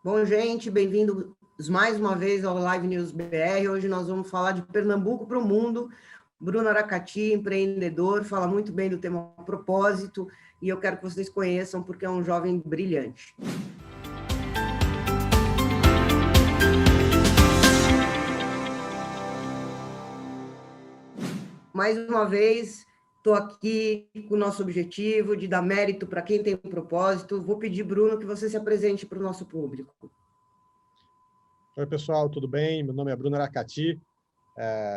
Bom, gente, bem-vindos mais uma vez ao Live News BR. Hoje nós vamos falar de Pernambuco para o mundo. Bruno Aracati, empreendedor, fala muito bem do tema propósito e eu quero que vocês conheçam porque é um jovem brilhante. Mais uma vez, estou aqui com o nosso objetivo de dar mérito para quem tem propósito. Vou pedir, Bruno, que você se apresente para o nosso público. Oi, pessoal, tudo bem? Meu nome é Bruno Aracati,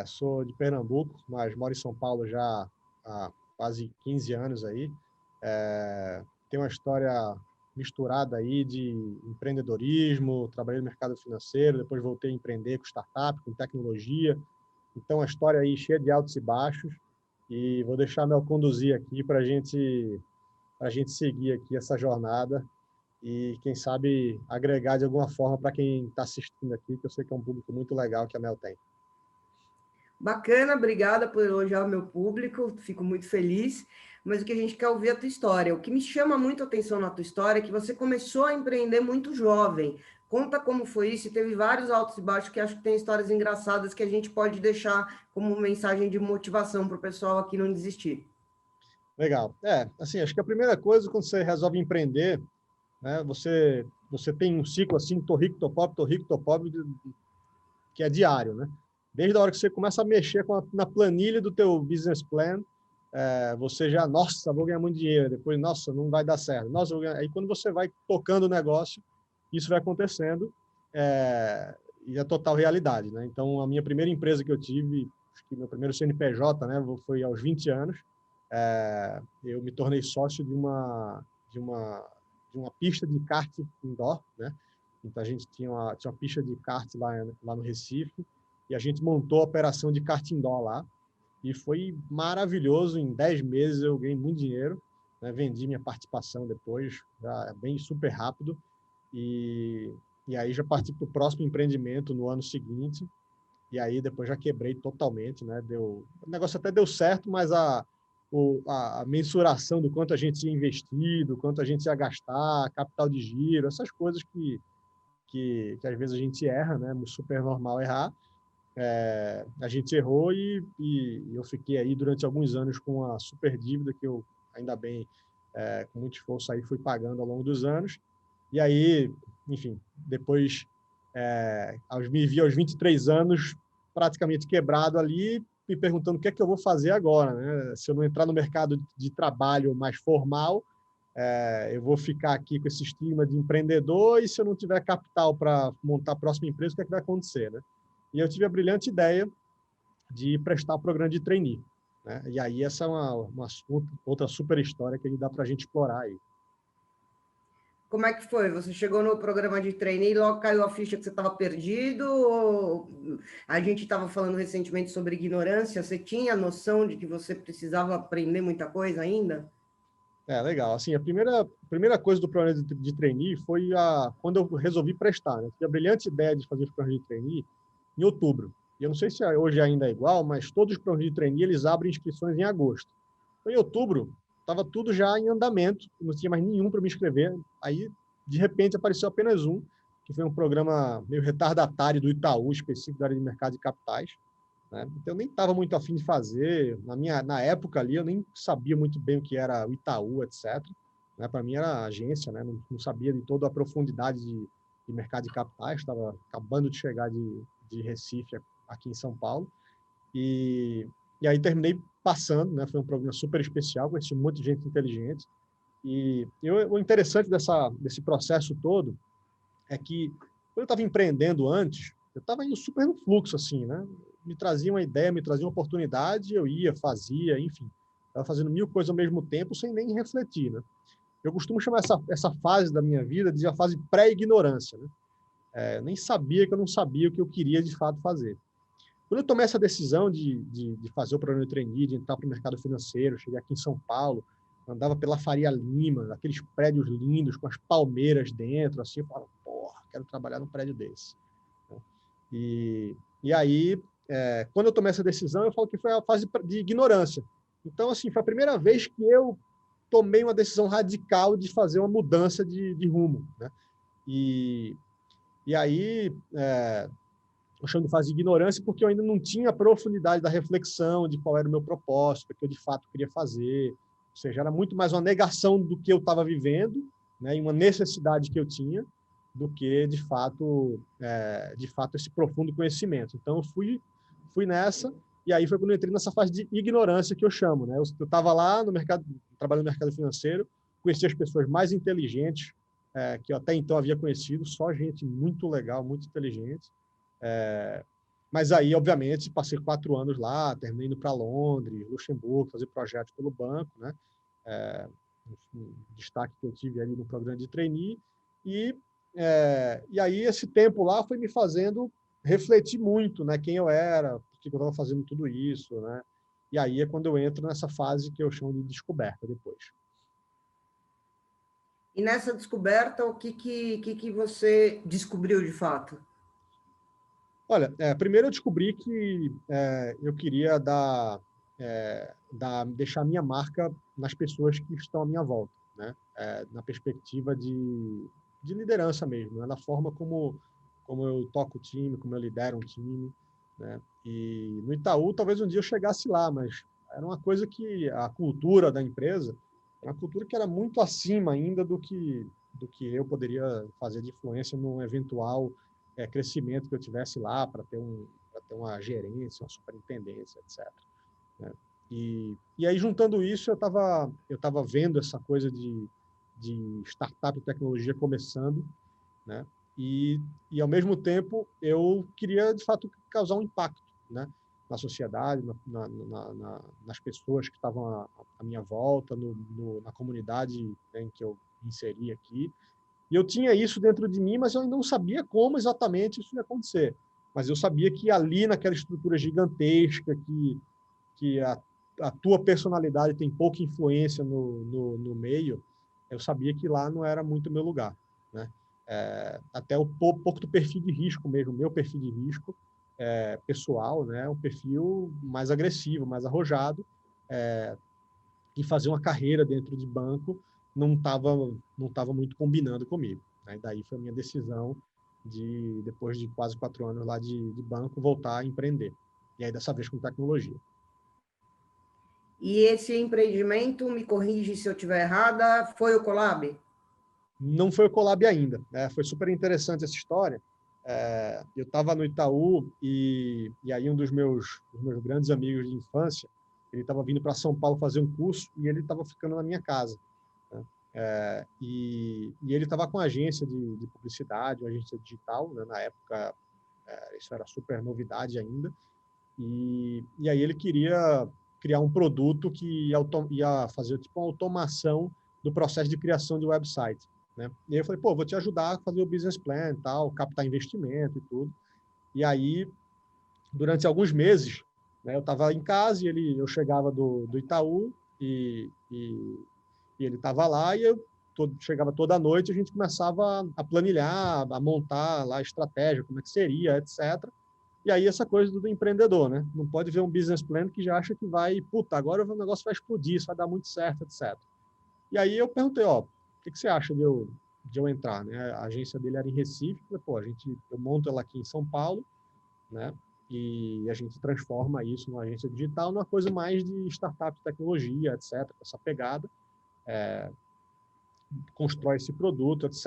sou de Pernambuco, mas moro em São Paulo já há quase 15 anos aí. Tenho uma história misturada aí de empreendedorismo, trabalhei no mercado financeiro, depois voltei a empreender com startup, com tecnologia. Então, a história aí cheia de altos e baixos, e vou deixar Mel conduzir aqui para a gente seguir aqui essa jornada e, quem sabe, agregar de alguma forma para quem está assistindo aqui, que eu sei que é um público muito legal que a Mel tem. Bacana, obrigada por elogiar o meu público, fico muito feliz, mas o que a gente quer ouvir é a tua história. O que me chama muito a atenção na tua história é que você começou a empreender muito jovem. Conta como foi isso, e teve vários altos e baixos que acho que tem histórias engraçadas que a gente pode deixar como mensagem de motivação para o pessoal aqui não desistir. Legal. Assim, acho que a primeira coisa, quando você resolve empreender, né, você tem um ciclo assim, tô rico, tô pobre, que é diário, né? Desde a hora que você começa a mexer na planilha do teu business plan, você já, nossa, vou ganhar muito dinheiro, depois, nossa, não vai dar certo, nossa, vou ganhar. Aí quando você vai tocando o negócio, isso vai acontecendo, e é total realidade, né? Então, a minha primeira empresa que eu tive, acho que meu primeiro CNPJ, né, foi aos 20 anos, eu me tornei sócio de uma pista de kart indoor, né? Então, a gente tinha uma pista de kart lá no Recife, e a gente montou a operação de kart indoor lá, e foi maravilhoso. Em 10 meses eu ganhei muito dinheiro, né? Vendi minha participação depois, já bem super rápido, e aí já parti para o próximo empreendimento no ano seguinte, e aí depois já quebrei totalmente, né? O negócio até deu certo, mas a mensuração do quanto a gente ia investir, do quanto a gente ia gastar, capital de giro, essas coisas que às vezes a gente erra, né? Super normal errar. A gente errou e eu fiquei aí durante alguns anos com uma super dívida que eu, ainda bem, com muito esforço aí fui pagando ao longo dos anos. E aí, enfim, depois me vi aos 23 anos praticamente quebrado ali, me perguntando o que é que eu vou fazer agora, né? Se eu não entrar no mercado de trabalho mais formal, eu vou ficar aqui com esse estigma de empreendedor, e se eu não tiver capital para montar a próxima empresa, o que é que vai acontecer, né? E eu tive a brilhante ideia de prestar o programa de trainee, né? E aí essa é uma outra super história que dá para a gente explorar aí. Como é que foi? Você chegou no programa de trainee e logo caiu a ficha que você estava perdido? Ou a gente estava falando recentemente sobre ignorância. Você tinha noção de que você precisava aprender muita coisa ainda? Legal. Assim, a primeira coisa do programa de trainee foi quando eu resolvi prestar, né? Eu tive a brilhante ideia de fazer o programa de trainee em outubro. E eu não sei se hoje ainda é igual, mas todos os programas de trainee, eles abrem inscrições em agosto. Então, em outubro, estava tudo já em andamento, não tinha mais nenhum para me inscrever. Aí, de repente, apareceu apenas um, que foi um programa meio retardatário do Itaú, específico da área de mercado de capitais, né? Então, eu nem estava muito afim de fazer. Na época ali, eu nem sabia muito bem o que era o Itaú, etc. Né? Para mim, era agência, né? Não sabia de toda a profundidade de mercado de capitais. Estava acabando de chegar de Recife, aqui em São Paulo. E aí terminei passando, né? Foi um programa super especial, conheci um monte de gente inteligente. E o interessante desse processo todo é que, quando eu estava empreendendo antes, eu estava indo super no fluxo, assim, né? Me trazia uma ideia, me trazia uma oportunidade, eu ia, fazia, enfim. Estava fazendo mil coisas ao mesmo tempo, sem nem refletir, né? Eu costumo chamar essa fase da minha vida de a fase pré-ignorância, né? Eu nem sabia que eu não sabia o que eu queria, de fato, fazer. Quando eu tomei essa decisão de fazer o programa de trainee, de entrar para o mercado financeiro, cheguei aqui em São Paulo, andava pela Faria Lima, aqueles prédios lindos, com as palmeiras dentro, assim, eu falava, porra, quero trabalhar num prédio desse. E aí, quando eu tomei essa decisão, eu falo que foi a fase de ignorância. Então, assim, foi a primeira vez que eu tomei uma decisão radical de fazer uma mudança de rumo, né? E E aí, eu chamo de fase de ignorância porque eu ainda não tinha a profundidade da reflexão de qual era o meu propósito, o que eu de fato queria fazer. Ou seja, era muito mais uma negação do que eu estava vivendo, né, e uma necessidade que eu tinha, do que, de fato, esse profundo conhecimento. Então, eu fui nessa, e aí foi quando eu entrei nessa fase de ignorância que eu chamo. Né? Eu estava lá no mercado, trabalhando no mercado financeiro, conheci as pessoas mais inteligentes que eu até então havia conhecido, só gente muito legal, muito inteligente. Mas aí, obviamente, passei 4 anos lá, terminei indo para Londres, Luxemburgo, fazer projetos pelo banco, né? Um destaque que eu tive ali no programa de trainee. E aí, esse tempo lá foi me fazendo refletir muito, né? Quem eu era, por que eu estava fazendo tudo isso, né? E aí é quando eu entro nessa fase que eu chamo de descoberta depois. E nessa descoberta, o que você descobriu de fato? Olha, primeiro eu descobri que eu queria deixar minha marca nas pessoas que estão à minha volta, né? Na perspectiva de liderança mesmo, né? Na forma como eu toco o time, como eu lidero um time, né? E no Itaú, talvez um dia eu chegasse lá, mas era uma coisa que a cultura da empresa era uma cultura que era muito acima ainda do que eu poderia fazer de influência num eventual crescimento que eu tivesse lá para ter uma gerência, uma superintendência, etc. Né? E aí, juntando isso, eu tava vendo essa coisa de startup e tecnologia começando, né? E, ao mesmo tempo, eu queria, de fato, causar um impacto, né? Na sociedade, nas pessoas que estavam à minha volta, na comunidade, né, em que eu me inseri aqui. E eu tinha isso dentro de mim, mas eu ainda não sabia como exatamente isso ia acontecer. Mas eu sabia que ali, naquela estrutura gigantesca, que a tua personalidade tem pouca influência no meio, eu sabia que lá não era muito o meu lugar. Né? Até um pouco do perfil de risco mesmo, meu perfil de risco pessoal, né? Um perfil mais agressivo, mais arrojado, e fazer uma carreira dentro de banco não tava muito combinando comigo. Né? E daí foi a minha decisão depois de quase 4 anos lá de banco, voltar a empreender. E aí, dessa vez, com tecnologia. E esse empreendimento, me corrige se eu estiver errada, foi o Colab? Não foi o Colab ainda. Né? Foi super interessante essa história. Eu estava no Itaú e aí um dos meus grandes amigos de infância, ele estava vindo para São Paulo fazer um curso e ele estava ficando na minha casa. Né? E ele estava com uma agência de publicidade, uma agência digital, né? Na época isso era super novidade ainda, e aí ele queria criar um produto que ia fazer tipo uma automação do processo de criação de website. Né? E aí eu falei, pô, vou te ajudar a fazer o business plan, tal, captar investimento e tudo. E aí, durante alguns meses, né, eu estava em casa e eu chegava do Itaú e ele estava lá e eu chegava toda noite, a gente começava a planilhar, a montar lá a estratégia, como é que seria, etc. E aí essa coisa do empreendedor, né? Não pode ver um business plan que já acha que vai, puta, agora o negócio vai explodir, isso vai dar muito certo, etc. E aí eu perguntei, ó, o que você acha de eu entrar, né? A agência dele era em Recife, falei, pô, eu monto ela aqui em São Paulo, né? E a gente transforma isso numa agência digital, numa coisa mais de startup, tecnologia, etc., com essa pegada. Constrói esse produto, etc.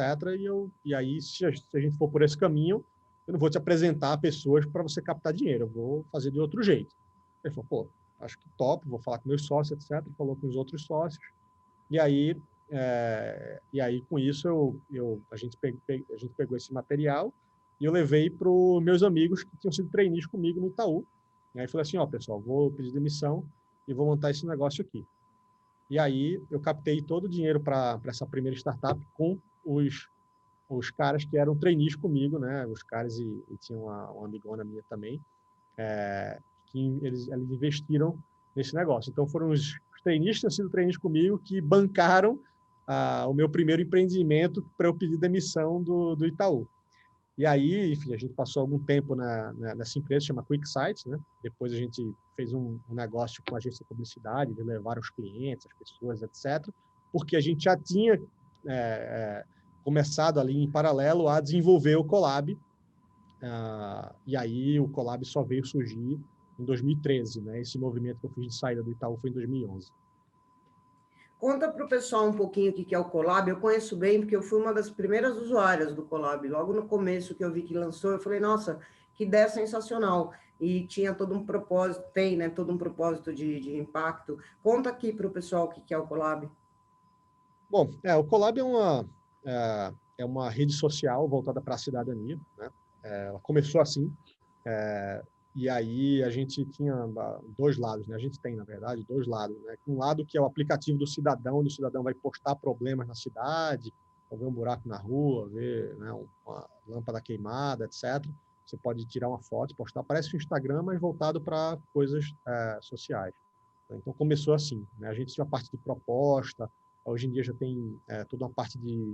E aí, se a gente for por esse caminho, eu não vou te apresentar pessoas para você captar dinheiro, eu vou fazer de outro jeito. Ele falou, pô, acho que top, vou falar com meus sócios, etc. Falou com os outros sócios. E aí, com isso, a gente pegou esse material e eu levei para os meus amigos que tinham sido trainees comigo no Itaú. E aí falei assim, ó, pessoal, vou pedir demissão e vou montar esse negócio aqui. E aí eu captei todo o dinheiro para essa primeira startup com os caras que eram trainees comigo, né? Os caras e tinha uma amigona minha também, que eles investiram nesse negócio. Então foram os trainees que tinham sido trainees comigo que bancaram o meu primeiro empreendimento para eu pedir demissão do Itaú. E aí, enfim, a gente passou algum tempo nessa empresa, chama QuickSight, né? Depois a gente fez um negócio com a agência de publicidade, de levar os clientes, as pessoas, etc. Porque a gente já tinha começado ali em paralelo a desenvolver o Colab, e aí o Colab só veio surgir em 2013, né? Esse movimento que eu fiz de saída do Itaú foi em 2011. Conta para o pessoal um pouquinho o que é o Colab. Eu conheço bem, porque eu fui uma das primeiras usuárias do Colab. Logo no começo que eu vi que lançou, eu falei, nossa, que ideia sensacional. E tinha todo um propósito, tem, né, todo um propósito de impacto. Conta aqui para o pessoal o que é o Colab. Bom, o Colab é uma rede social voltada para a cidadania, né? Ela começou assim, e aí a gente tinha dois lados, né? A gente tem, na verdade, dois lados, né? Um lado que é o aplicativo do cidadão, onde o cidadão vai postar problemas na cidade, ou ver um buraco na rua, ver, né, uma lâmpada queimada, etc. Você pode tirar uma foto, postar. Parece um Instagram, mas voltado para coisas sociais. Então começou assim, né? A gente tinha uma parte de proposta, hoje em dia já tem toda uma parte de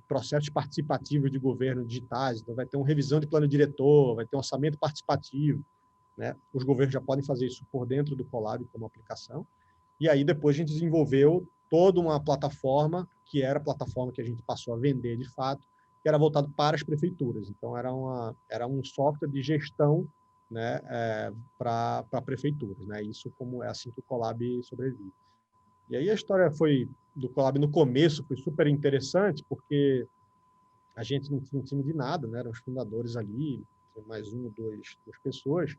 processos participativos de governo digitais, então vai ter uma revisão de plano diretor, vai ter um orçamento participativo, né? Os governos já podem fazer isso por dentro do Colab como aplicação, e aí depois a gente desenvolveu toda uma plataforma, que era a plataforma que a gente passou a vender de fato, que era voltado para as prefeituras, então era um software de gestão, né, para prefeituras, né? Isso como é assim que o Colab sobrevive. E aí a história do Colab no começo foi super interessante, porque a gente não tinha um time de nada, né? Eram os fundadores ali, mais duas pessoas.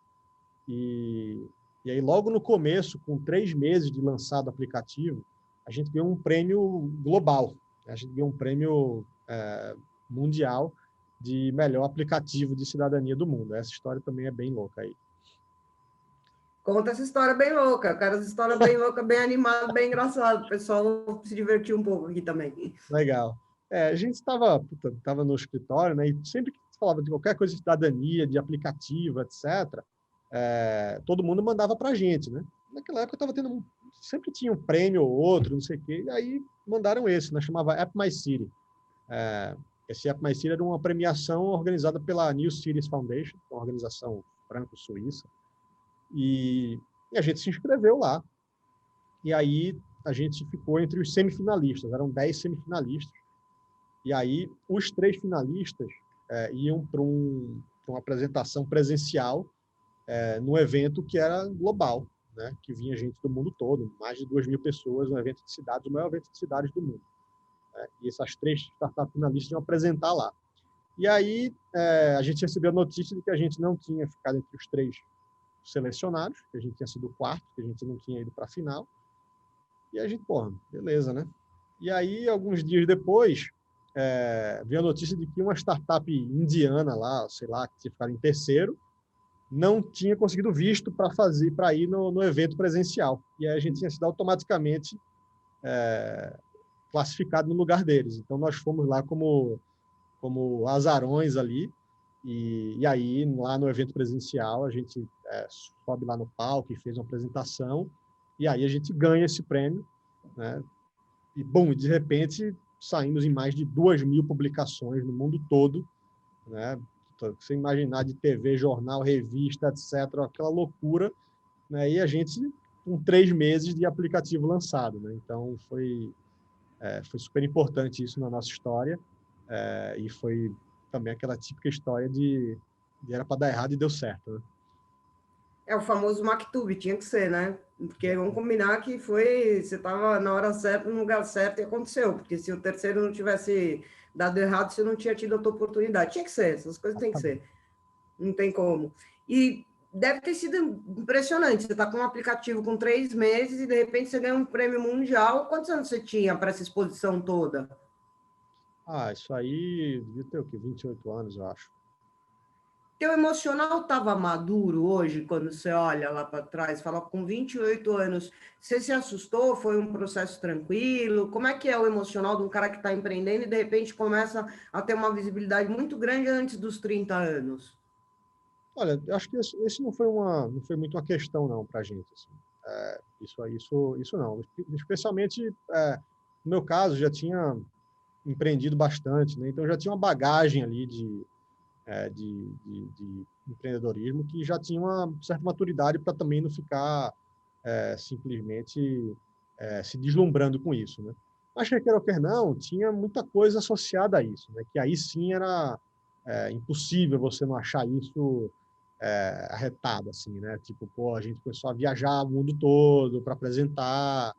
E, e aí logo no começo, com 3 meses de lançado o aplicativo, a gente ganhou um prêmio global. A gente ganhou um prêmio mundial de melhor aplicativo de cidadania do mundo. Essa história também é bem louca aí. Conta essa história bem louca, cara, essa história bem louca, bem animada, bem engraçada. O pessoal se divertir um pouco aqui também. Legal. A gente estava no escritório, né, e sempre que se falava de qualquer coisa de cidadania, de aplicativo, etc., todo mundo mandava para a gente, né? Naquela época estava tendo sempre tinha um prêmio ou outro, não sei o quê, e aí mandaram esse, né? Chamava App My City. Esse App My City era uma premiação organizada pela New Cities Foundation, uma organização franco-suíça, e a gente se inscreveu lá. E aí a gente ficou entre os semifinalistas, eram 10 semifinalistas. E aí, os 3 finalistas iam para uma apresentação presencial num evento que era global, né? Que vinha gente do mundo todo, mais de 2.000 pessoas, um evento de cidades, o maior evento de cidades do mundo. Né? E essas 3 startup finalistas iam apresentar lá. E aí, a gente recebeu a notícia de que a gente não tinha ficado entre os 3 selecionados, que a gente tinha sido o quarto, que a gente não tinha ido para a final. E a gente, porra, beleza, né? E aí, alguns dias depois, veio a notícia de que uma startup indiana lá, sei lá, que tinha ficado em terceiro, não tinha conseguido visto para ir no evento presencial. E aí a gente tinha sido automaticamente classificado no lugar deles. Então, nós fomos lá como azarões ali, e aí, lá no evento presencial, a gente sobe lá no palco e fez uma apresentação, e aí a gente ganha esse prêmio, né? E, bom, de repente, saímos em mais de 2.000 publicações no mundo todo, né? Você imaginar de TV, jornal, revista, etc., aquela loucura, né? E a gente com 3 meses de aplicativo lançado, né? Então, foi super importante isso na nossa história, e foi também aquela típica história de era para dar errado e deu certo, né? É o famoso Mactube, tinha que ser, né? Porque vamos combinar que foi, você estava na hora certa, no lugar certo e aconteceu. Porque se o terceiro não tivesse dado errado, você não tinha tido a tua oportunidade. Tinha que ser, essas coisas têm que ser. Não tem como. E deve ter sido impressionante. Você está com um aplicativo com 3 meses e de repente você ganha um prêmio mundial. Quantos anos você tinha para essa exposição toda? Isso aí devia ter o quê? 28 anos, eu acho. Teu emocional estava maduro hoje, quando você olha lá para trás, fala com 28 anos, você se assustou? Foi um processo tranquilo? Como é que é o emocional de um cara que está empreendendo e de repente começa a ter uma visibilidade muito grande antes dos 30 anos? Olha, eu acho que esse não foi muito uma questão não para a gente, assim. Isso não. Especialmente no meu caso, já tinha empreendido bastante, né? Então já tinha uma bagagem ali de empreendedorismo que já tinha uma certa maturidade para também não ficar simplesmente se deslumbrando com isso, né? Mas, quer queira ou quer não, tinha muita coisa associada a isso, né? Que aí sim era impossível você não achar isso arretado, assim, né? Tipo, pô, a gente começou a viajar o mundo todo para apresentar,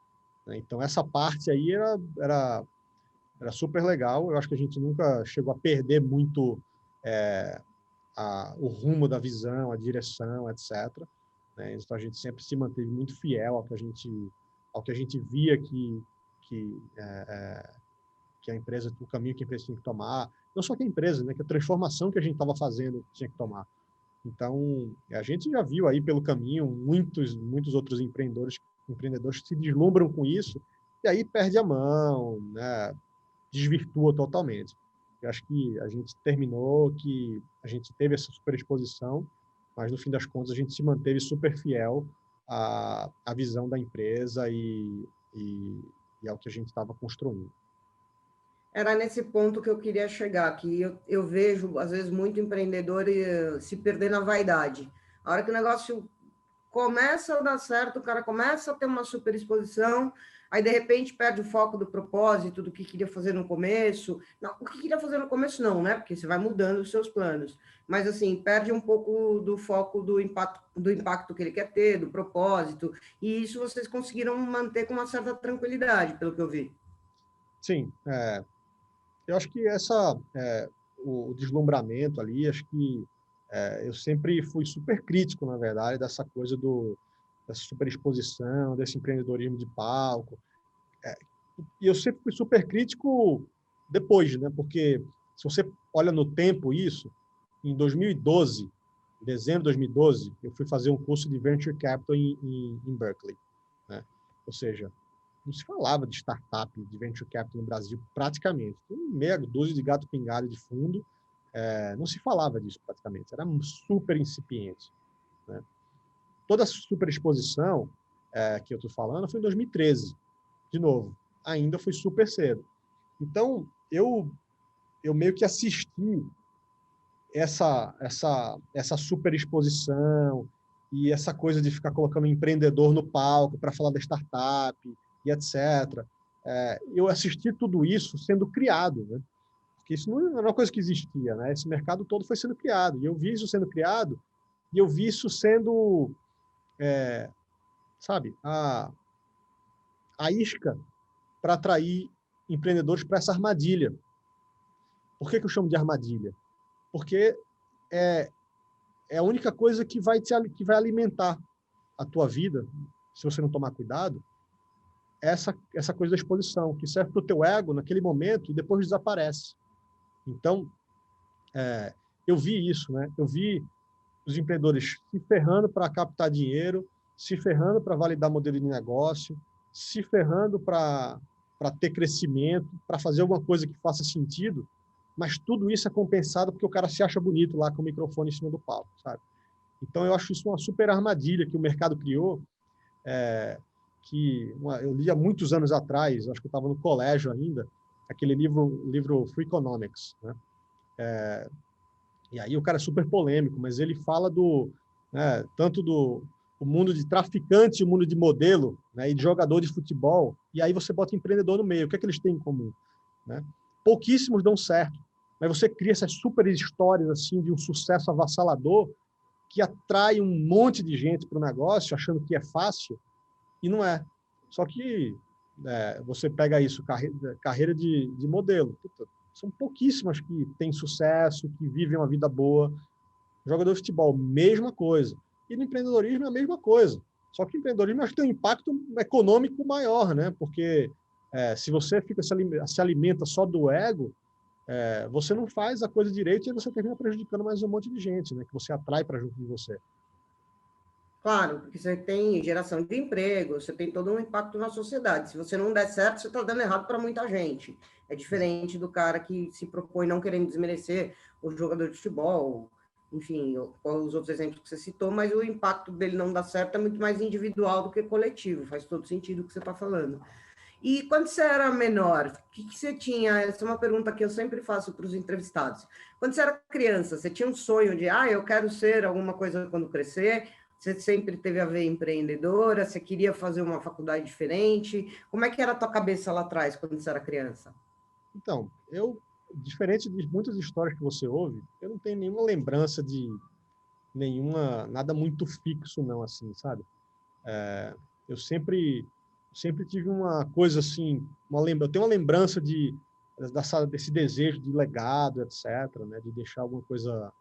né? Então, essa parte aí era super legal. Eu acho que a gente nunca chegou a perder muito o rumo da visão, a direção, etc. Né? Então, a gente sempre se manteve muito fiel ao que a gente via que, que a empresa, o caminho que a empresa tinha que tomar, não só que a empresa, né, que a transformação que a gente estava fazendo tinha que tomar. Então, a gente já viu aí pelo caminho muitos outros empreendedores que se deslumbram com isso e aí perde a mão, né, desvirtua totalmente. Eu acho que a gente terminou, que a gente teve essa superexposição, mas no fim das contas a gente se manteve super fiel à visão da empresa e ao que a gente estava construindo. Era nesse ponto que eu queria chegar, que eu vejo, às vezes, muito empreendedor se perder na vaidade. A hora que o negócio começa a dar certo, o cara começa a ter uma super exposição, aí, de repente, perde o foco do propósito, do que queria fazer no começo. Não, o que queria fazer no começo não, né? Porque você vai mudando os seus planos. Mas, assim, perde um pouco do foco do impacto que ele quer ter, do propósito. E isso vocês conseguiram manter com uma certa tranquilidade, pelo que eu vi. Sim, eu acho que o deslumbramento ali, acho que eu sempre fui super crítico, na verdade, dessa coisa dessa superexposição, desse empreendedorismo de palco. É, e eu sempre fui super crítico depois, né? Porque se você olha no tempo isso, em 2012, em dezembro de 2012, eu fui fazer um curso de Venture Capital em Berkeley, né? Ou seja, não se falava de startup, de venture capital no Brasil, praticamente. Meia dúzia de gato pingado de fundo, não se falava disso praticamente, era super incipiente. Né? Toda a superexposição que eu estou falando foi em 2013, de novo, ainda foi super cedo. Então, eu meio que assisti essa superexposição e essa coisa de ficar colocando empreendedor no palco para falar da startup e etc. Eu assisti tudo isso sendo criado, né? Porque isso não era uma coisa que existia, né? Esse mercado todo foi sendo criado. E eu vi isso sendo criado e eu vi isso sendo, sabe, a isca para atrair empreendedores para essa armadilha. Por que eu chamo de armadilha? Porque é, é a única coisa que vai alimentar a tua vida, se você não tomar cuidado, essa coisa da exposição, que serve para o teu ego naquele momento e depois desaparece. Então, eu vi isso, né? Eu vi os empreendedores se ferrando para captar dinheiro, se ferrando para validar modelo de negócio, se ferrando para ter crescimento, para fazer alguma coisa que faça sentido, mas tudo isso é compensado porque o cara se acha bonito lá com o microfone em cima do palco, sabe? Então, eu acho isso uma super armadilha que o mercado criou, eu li há muitos anos atrás, acho que eu estava no colégio ainda, aquele livro Free Economics, né? E aí o cara é super polêmico, mas ele fala tanto do o mundo de traficante e o mundo de modelo, né, e de jogador de futebol, e aí você bota empreendedor no meio. O que é que eles têm em comum? Né? Pouquíssimos dão certo, mas você cria essas super histórias assim de um sucesso avassalador que atrai um monte de gente para o negócio, achando que é fácil, e não é. Só que você pega isso, carreira de modelo. Puta, são pouquíssimas que têm sucesso, que vivem uma vida boa. Jogador de futebol, mesma coisa. E no empreendedorismo é a mesma coisa. Só que o empreendedorismo acho que tem um impacto econômico maior, né? Porque se você se alimenta só do ego, você não faz a coisa direito e você termina prejudicando mais um monte de gente, né? Que você atrai para junto de você. Claro, porque você tem geração de emprego, você tem todo um impacto na sociedade. Se você não der certo, você está dando errado para muita gente. É diferente do cara que se propõe, não querendo desmerecer o jogador de futebol, enfim, os outros exemplos que você citou, mas o impacto dele não dar certo é muito mais individual do que coletivo. Faz todo sentido o que você está falando. E quando você era menor, o que você tinha? Essa é uma pergunta que eu sempre faço para os entrevistados. Quando você era criança, você tinha um sonho de, eu quero ser alguma coisa quando crescer? Você sempre teve a ver empreendedora? Você queria fazer uma faculdade diferente? Como é que era a tua cabeça lá atrás, quando você era criança? Então, diferente de muitas histórias que você ouve, eu não tenho nenhuma lembrança de nada muito fixo, não, assim, sabe? Eu sempre tive uma coisa assim, eu tenho uma lembrança desse desejo de legado, etc., né? De deixar alguma coisa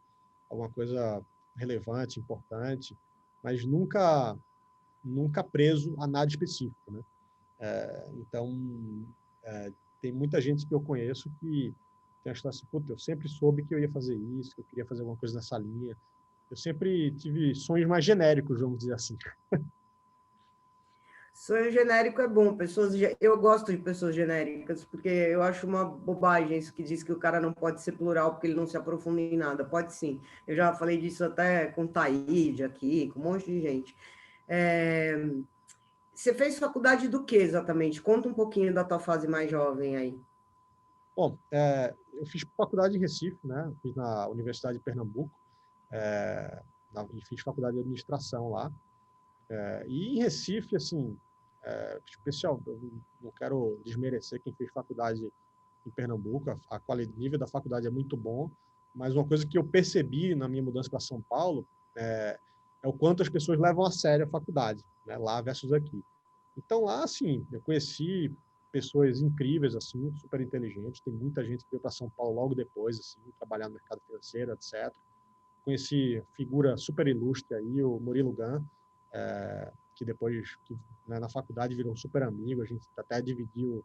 relevante, importante, mas nunca preso a nada específico, né? Então, tem muita gente que eu conheço que tem a história assim, puta, eu sempre soube que eu ia fazer isso, que eu queria fazer alguma coisa nessa linha. Eu sempre tive sonhos mais genéricos, vamos dizer assim. Sonho genérico é bom, eu gosto de pessoas genéricas, porque eu acho uma bobagem isso que diz que o cara não pode ser plural porque ele não se aprofunda em nada. Pode sim. Eu já falei disso até com Taíde aqui, com um monte de gente. É... Você fez faculdade do que exatamente? Conta um pouquinho da tua fase mais jovem aí. Bom, eu fiz faculdade em Recife, né? Fiz na Universidade de Pernambuco, e fiz faculdade de administração lá. E em Recife, assim, especial, eu não quero desmerecer quem fez faculdade em Pernambuco, o nível da faculdade é muito bom, mas uma coisa que eu percebi na minha mudança para São Paulo é o quanto as pessoas levam a sério a faculdade, né? Lá versus aqui. Então lá, assim, eu conheci pessoas incríveis, assim, super inteligentes. Tem muita gente que veio para São Paulo logo depois, assim, trabalhar no mercado financeiro, etc. Conheci figura super ilustre aí, o Murilo Gun, que depois, né, na faculdade, virou um super amigo. A gente até dividiu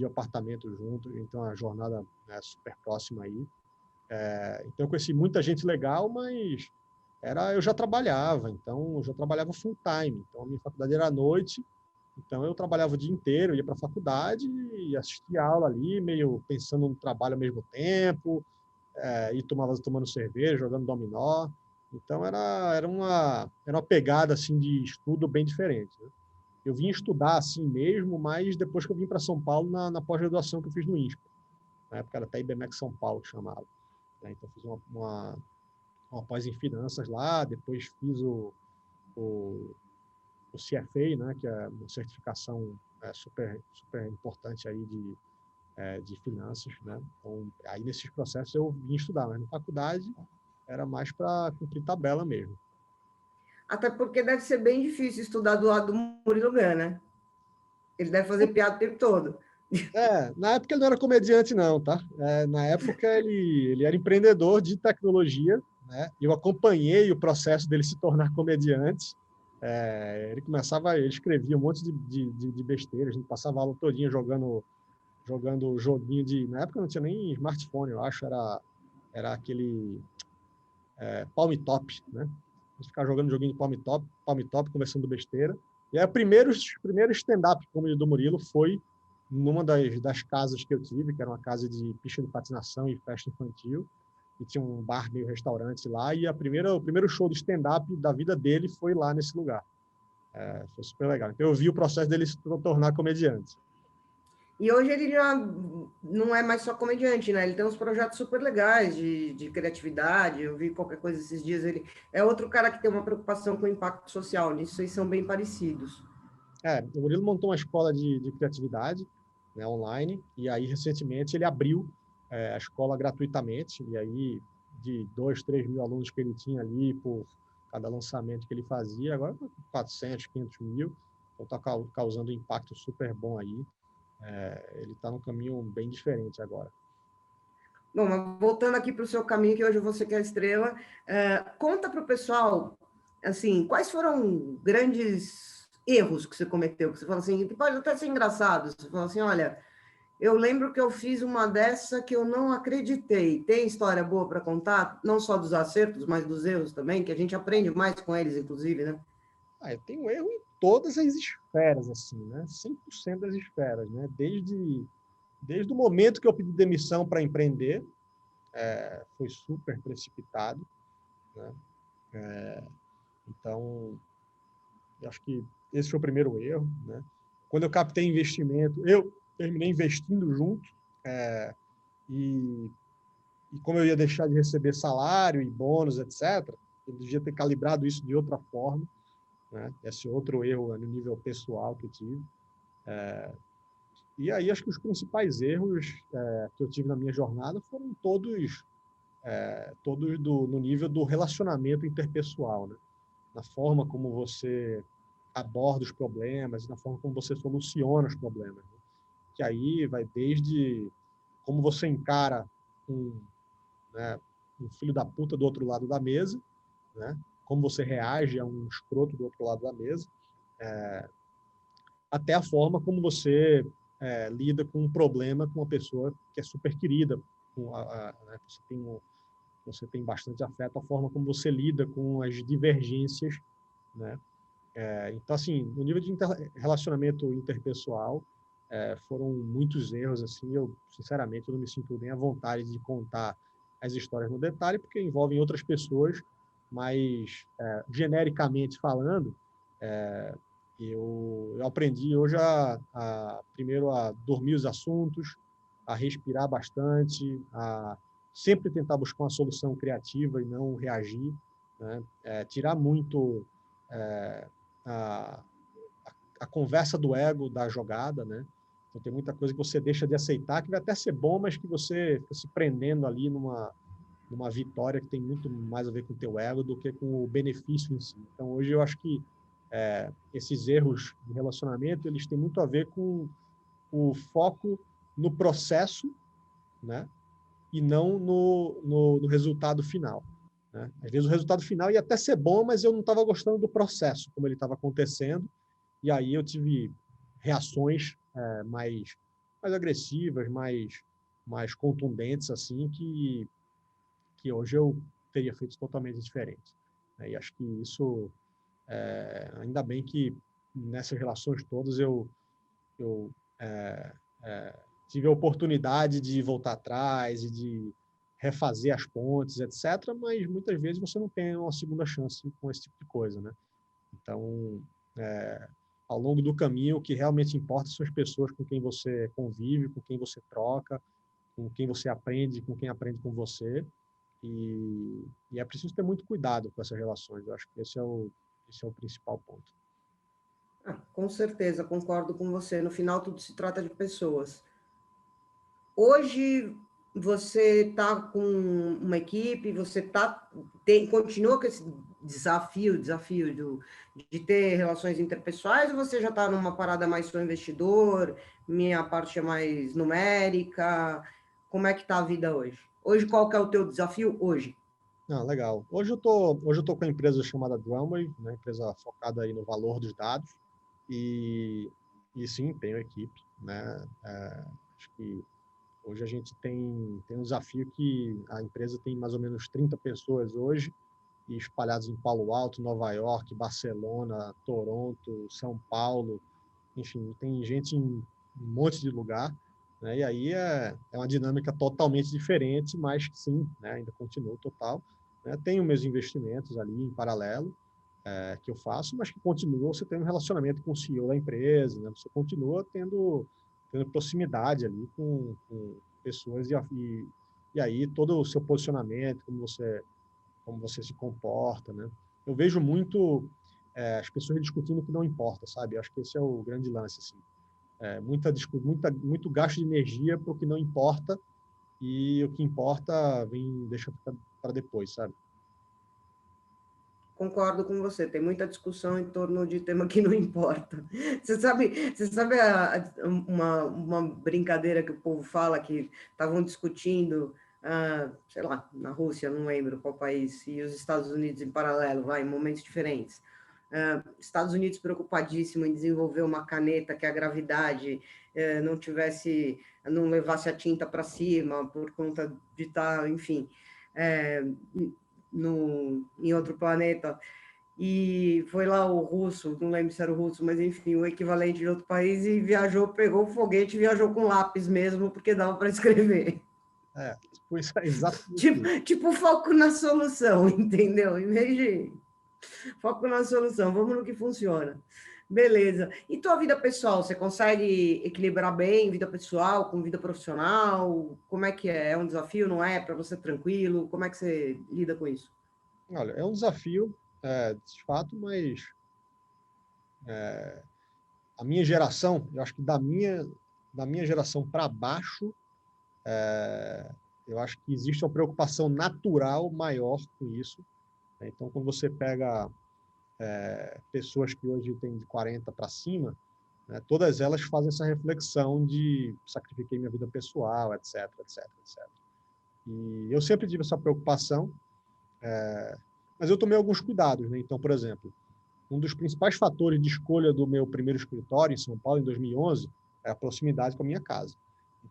apartamento junto, então a jornada é super próxima aí. Então eu conheci muita gente legal, mas eu já trabalhava, então eu já trabalhava full time. Então a minha faculdade era à noite, então eu trabalhava o dia inteiro, ia para a faculdade e assistia aula ali, meio pensando no trabalho ao mesmo tempo, e tomando cerveja, jogando dominó. Então era uma pegada assim de estudo bem diferente, né? Eu vim estudar assim mesmo, mas depois que eu vim para São Paulo na pós-graduação que eu fiz no INSPER. Na época era até IBMEC São Paulo que chamava, né? Então fiz uma pós em finanças lá, depois fiz o CFA, né, que é uma certificação super importante aí de finanças, né? Então, aí nesses processos eu vim estudar, mas na faculdade era mais para cumprir tabela mesmo. Até porque deve ser bem difícil estudar do lado do Murilo Gun, né? Ele deve fazer piada o tempo todo. Na época ele não era comediante não, tá? Na época ele era empreendedor de tecnologia, né? Eu acompanhei o processo dele se tornar comediante. Ele escrevia um monte de besteira, a gente passava a aula todinha jogando joguinho na época não tinha nem smartphone, eu acho, era aquele Palm Top, né? A gente ficava jogando joguinho de Palm Top, conversando besteira. E aí, o primeiro stand-up comedy do Murilo foi numa das casas que eu tive, que era uma casa de pista de patinação e festa infantil, e tinha um bar meio restaurante lá, e o primeiro show de stand-up da vida dele foi lá nesse lugar. Foi super legal. Então eu vi o processo dele se tornar comediante. E hoje ele já não é mais só comediante, né? Ele tem uns projetos super legais de criatividade. Eu vi qualquer coisa esses dias. Ele é outro cara que tem uma preocupação com o impacto social. Nisso eles são bem parecidos. O Murilo montou uma escola de criatividade, né, online, e aí recentemente ele abriu a escola gratuitamente, e aí de 2, 3 mil alunos que ele tinha ali por cada lançamento que ele fazia, agora 400, 500 mil, então está causando um impacto super bom aí. Ele está num caminho bem diferente agora. Bom, mas voltando aqui para o seu caminho, que hoje você quer a estrela, conta para o pessoal, assim, quais foram grandes erros que você cometeu, que você fala assim, que pode até ser engraçado, você fala assim, olha, eu lembro que eu fiz uma dessa que eu não acreditei. Tem história boa para contar? Não só dos acertos, mas dos erros também, que a gente aprende mais com eles, inclusive, né? Eu tenho erro em todas as esferas, assim, né? 100% das esferas, né? Desde o momento que eu pedi demissão para empreender, foi super precipitado, né? Então, eu acho que esse foi o primeiro erro, né? Quando eu captei investimento, eu terminei investindo junto, e como eu ia deixar de receber salário e bônus, etc., eu devia ter calibrado isso de outra forma, né? Esse outro erro no nível pessoal que eu tive. E aí acho que os principais erros que eu tive na minha jornada foram todos no nível do relacionamento interpessoal, né? Na forma como você aborda os problemas, na forma como você soluciona os problemas, né? Que aí vai desde como você encara um, né, um filho da puta do outro lado da mesa, né? Como você reage a um escroto do outro lado da mesa, até a forma como você lida com um problema com uma pessoa que é super querida, né? Você tem bastante afeto, a forma como você lida com as divergências, né? Então, assim, no nível de relacionamento interpessoal, foram muitos erros, assim, eu, sinceramente, eu não me sinto nem à vontade de contar as histórias no detalhe, porque envolvem outras pessoas, mas, genericamente falando, eu aprendi hoje primeiro a dormir os assuntos, a respirar bastante, a sempre tentar buscar uma solução criativa e não reagir, né? Tirar muito a, a conversa do ego da jogada, né? Então, tem muita coisa que você deixa de aceitar, que vai até ser bom, mas que você fica se prendendo ali numa vitória que tem muito mais a ver com o teu ego do que com o benefício em si. Então, hoje eu acho que esses erros de relacionamento, eles têm muito a ver com o foco no processo, né? E não no resultado final, né? Às vezes o resultado final ia até ser bom, mas eu não estava gostando do processo, como ele estava acontecendo, e aí eu tive reações mais agressivas, mais contundentes, assim, que hoje eu teria feito totalmente diferente, né? E acho que isso, ainda bem que nessas relações todas eu tive a oportunidade de voltar atrás e de refazer as pontes, etc., mas muitas vezes você não tem uma segunda chance com esse tipo de coisa, né? Então, ao longo do caminho, o que realmente importa são as pessoas com quem você convive, com quem você troca, com quem você aprende, com quem aprende com você, e é preciso ter muito cuidado com essas relações. Eu acho que esse é o principal ponto. Com certeza, concordo com você. No final, tudo se trata de pessoas. Hoje, você está com uma equipe, continua com esse desafio de ter relações interpessoais, ou você já está numa parada mais sou investidor, minha parte é mais numérica? Como é que está a vida hoje? Hoje, qual que é o teu desafio hoje? Legal. Hoje eu tô com uma empresa chamada Drumway, né, empresa focada aí no valor dos dados, e sim, tenho equipe, né? Acho que hoje a gente tem um desafio que a empresa tem mais ou menos 30 pessoas hoje, e espalhadas em Palo Alto, Nova York, Barcelona, Toronto, São Paulo, enfim, tem gente em um monte de lugar, né? E aí é uma dinâmica totalmente diferente, mas que sim, né, ainda continua total, né? Tenho meus investimentos ali em paralelo, que eu faço, mas que continua você tendo um relacionamento com o CEO da empresa, né? Você continua tendo proximidade ali com pessoas, e aí todo o seu posicionamento, como você se comporta, né? Eu vejo muito as pessoas discutindo o que não importa, sabe? Eu acho que esse é o grande lance, assim. Muito gasto de energia para o que não importa, e o que importa deixa para depois, sabe? Concordo com você, tem muita discussão em torno de tema que não importa. Você sabe uma brincadeira que o povo fala, que estavam discutindo, sei lá, na Rússia, não lembro qual país, e os Estados Unidos em paralelo, em momentos diferentes. Estados Unidos preocupadíssimo em desenvolver uma caneta que a gravidade não levasse a tinta para cima por conta de estar, enfim, em outro planeta, e foi lá o russo, não lembro se era o russo, mas enfim, o equivalente de outro país, e viajou, pegou o foguete e viajou com lápis mesmo, porque dava para escrever. Foi exatamente isso. Tipo foco na solução, entendeu? Em vez de foco na solução, vamos no que funciona. Beleza. E tua vida pessoal, você consegue equilibrar bem vida pessoal com vida profissional? Como é que é? É um desafio, não é? Para você tranquilo? Como é que você lida com isso? Olha, é um desafio, de fato, mas a minha geração, eu acho que da minha geração para baixo, eu acho que existe uma preocupação natural maior com isso, né? Então, quando você pega pessoas que hoje têm de 40 para cima, né, todas elas fazem essa reflexão de sacrifiquei minha vida pessoal, etc, etc, etc. E eu sempre tive essa preocupação, mas eu tomei alguns cuidados, né? Então, por exemplo, um dos principais fatores de escolha do meu primeiro escritório em São Paulo, em 2011, é a proximidade com a minha casa.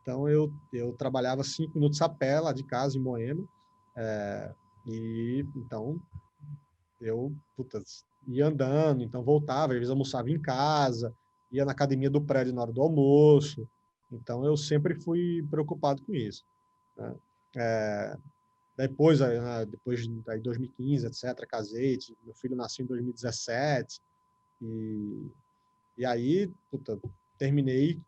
Então, eu trabalhava 5 minutos a pé lá de casa, em Moema, e então eu ia andando, então voltava, às vezes almoçava em casa, ia na academia do prédio na hora do almoço. Então, eu sempre fui preocupado com isso, né? É, depois de 2015, etc., casei, meu filho nasceu em 2017, e aí, terminei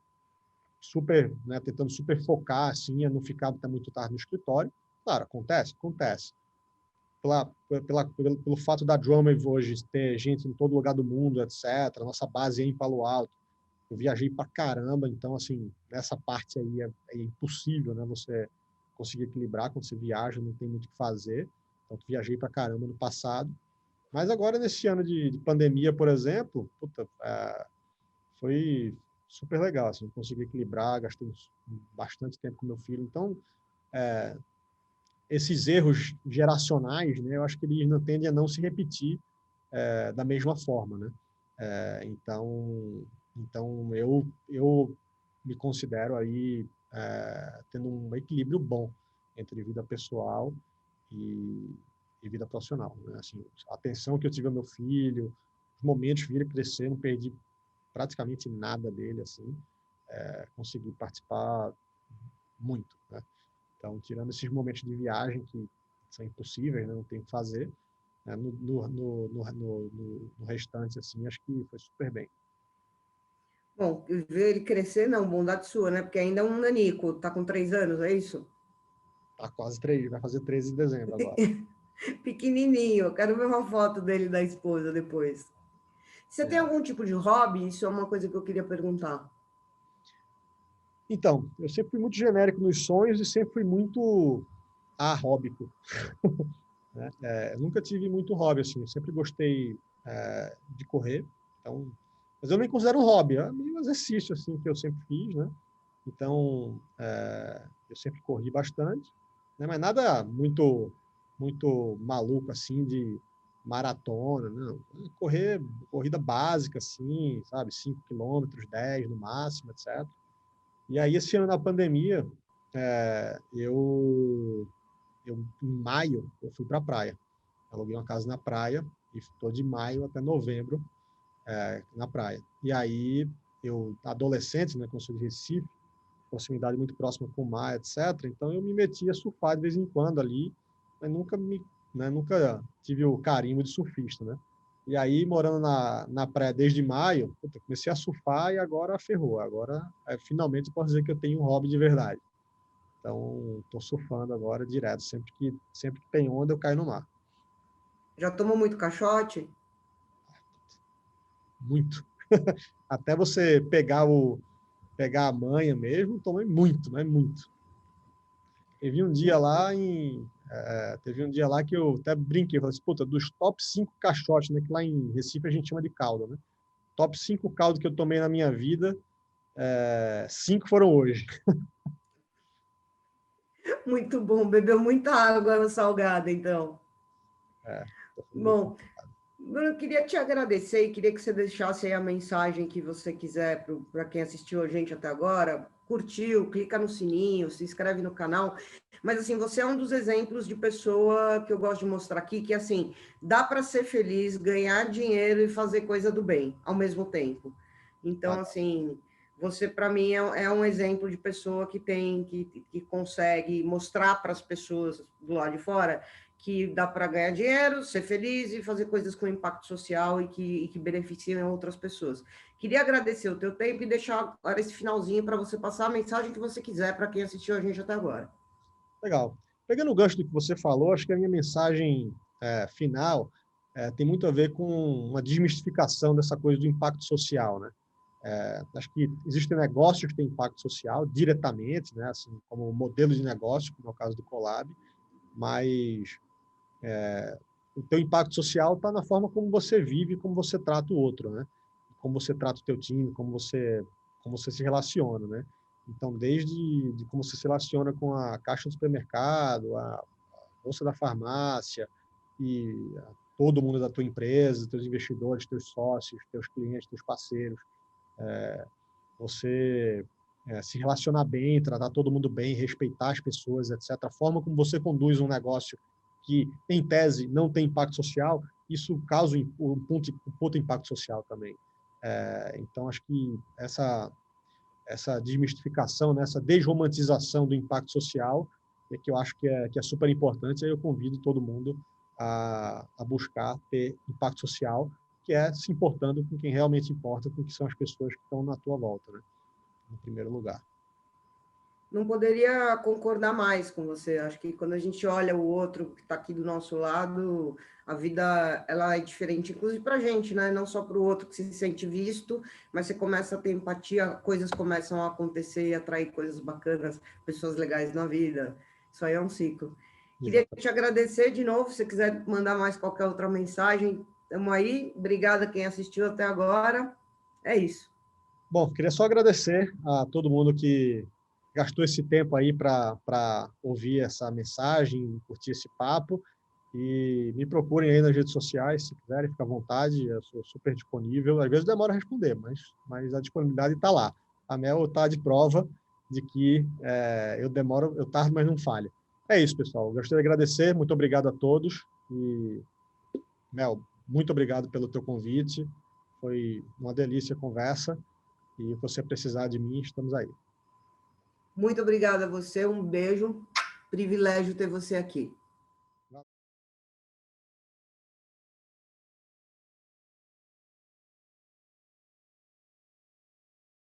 super, né, tentando super focar, assim, a não ficar até muito tarde no escritório. Claro, acontece, acontece. Pelo fato da Drummer hoje ter gente em todo lugar do mundo, etc., nossa base é em Palo Alto, eu viajei pra caramba, então, assim, nessa parte aí é impossível, né, você conseguir equilibrar quando você viaja, não tem muito o que fazer. Então, viajei pra caramba no passado. Mas agora, nesse ano de pandemia, por exemplo, foi super legal, assim, consegui equilibrar, gastei bastante tempo com meu filho. Então, esses erros geracionais, né, eu acho que eles não tendem a não se repetir da mesma forma, né? Então eu me considero aí tendo um equilíbrio bom entre vida pessoal e, e vida profissional, né? Assim, a atenção que eu tive ao meu filho, os momentos que vi ele crescer, não perdi praticamente nada dele, assim, consegui participar muito, né? Então, tirando esses momentos de viagem que são impossíveis, né? Não tem o que fazer, né? No restante, assim, acho que foi super bem. Bom, ver ele crescer, não, bondade sua, né? Porque ainda é um nanico, tá com 3 anos, é isso? Tá quase 3, vai fazer 13 em dezembro agora. Pequenininho, eu quero ver uma foto dele e da esposa depois. Você tem É. algum tipo de hobby? Isso é uma coisa que eu queria perguntar. Então, eu sempre fui muito genérico nos sonhos e sempre fui muito arróbico, né? Eu nunca tive muito hobby, assim, eu sempre gostei de correr, então, mas eu nem considero um hobby, é meio um exercício, assim, que eu sempre fiz, né? Então, eu sempre corri bastante, né? Mas nada muito, muito maluco, assim, de maratona, não. Corrida básica, assim, sabe? 5 quilômetros, 10 no máximo, etc. E aí, esse ano, na pandemia, em maio, eu fui para a praia. Aluguei uma casa na praia e estou de maio até novembro na praia. E aí, eu, adolescente, né, como eu sou de Recife, proximidade muito próxima com o mar, etc. Então, eu me metia a surfar de vez em quando ali, mas nunca tive o carimbo de surfista, né? E aí, morando na praia desde maio, comecei a surfar e agora ferrou. Agora, finalmente, eu posso dizer que eu tenho um hobby de verdade. Então, estou surfando agora direto. Sempre que tem onda, eu caio no mar. Já tomou muito caixote? Muito. Até você pegar a manha mesmo, tomei muito, mas muito. Teve um dia lá que eu até brinquei, falei assim, puta, dos top 5 caixotes, né, que lá em Recife a gente chama de caldo, né? Top 5 caldo que eu tomei na minha vida, 5 foram hoje. Muito bom, bebeu muita água salgada, então. É, Bom, Bruno, eu queria te agradecer e queria que você deixasse aí a mensagem que você quiser para quem assistiu a gente até agora. Curtiu, clica no sininho, se inscreve no canal. Mas, assim, você é um dos exemplos de pessoa que eu gosto de mostrar aqui, que, assim, dá para ser feliz, ganhar dinheiro e fazer coisa do bem ao mesmo tempo. Então, tá, assim, você, para mim, é um exemplo de pessoa que consegue mostrar para as pessoas do lado de fora que dá para ganhar dinheiro, ser feliz e fazer coisas com impacto social e que beneficiam outras pessoas. Queria agradecer o teu tempo e deixar agora esse finalzinho para você passar a mensagem que você quiser para quem assistiu a gente até agora. legal. Pegando o gancho do que você falou, acho que a minha mensagem final tem muito a ver com uma desmistificação dessa coisa do impacto social, né? Acho que existem negócios que têm impacto social diretamente, né? Assim, como modelo de negócio, como é o caso do Colab, mas o teu impacto social está na forma como você vive, como você trata o outro, né? Como você trata o teu time, como você se relaciona, né? Então, desde de como você se relaciona com a caixa do supermercado, a bolsa da farmácia e todo mundo da tua empresa, teus investidores, teus sócios, teus clientes, teus parceiros, você se relacionar bem, tratar todo mundo bem, respeitar as pessoas, etc. A forma como você conduz um negócio que, em tese, não tem impacto social, isso causa um puto impacto social também. Então, acho que essa desmistificação, né, essa desromantização do impacto social é que eu acho que é super importante. Aí eu convido todo mundo a buscar ter impacto social, que é se importando com quem realmente importa, com que são as pessoas que estão na tua volta, né? Em primeiro lugar. Não poderia concordar mais com você. Acho que quando a gente olha o outro que está aqui do nosso lado, a vida ela é diferente, inclusive para a gente, né? Não só para o outro que se sente visto, mas você começa a ter empatia, coisas começam a acontecer e atrair coisas bacanas, pessoas legais na vida. Isso aí é um ciclo. Queria Exatamente. te agradecer de novo. Se você quiser mandar mais qualquer outra mensagem, estamos aí. Obrigada quem assistiu até agora. É isso. Bom, queria só agradecer a todo mundo que gastou esse tempo aí para ouvir essa mensagem, curtir esse papo. E me procurem aí nas redes sociais, se quiserem, fica à vontade, eu sou super disponível. Às vezes demora a responder, mas a disponibilidade está lá. A Mel está de prova de que eu tardo, mas não falho. É isso, pessoal. Gostaria de agradecer, muito obrigado a todos. E, Mel, muito obrigado pelo teu convite. Foi uma delícia a conversa. E se você precisar de mim, estamos aí. Muito obrigada a você. Um beijo. Privilégio ter você aqui.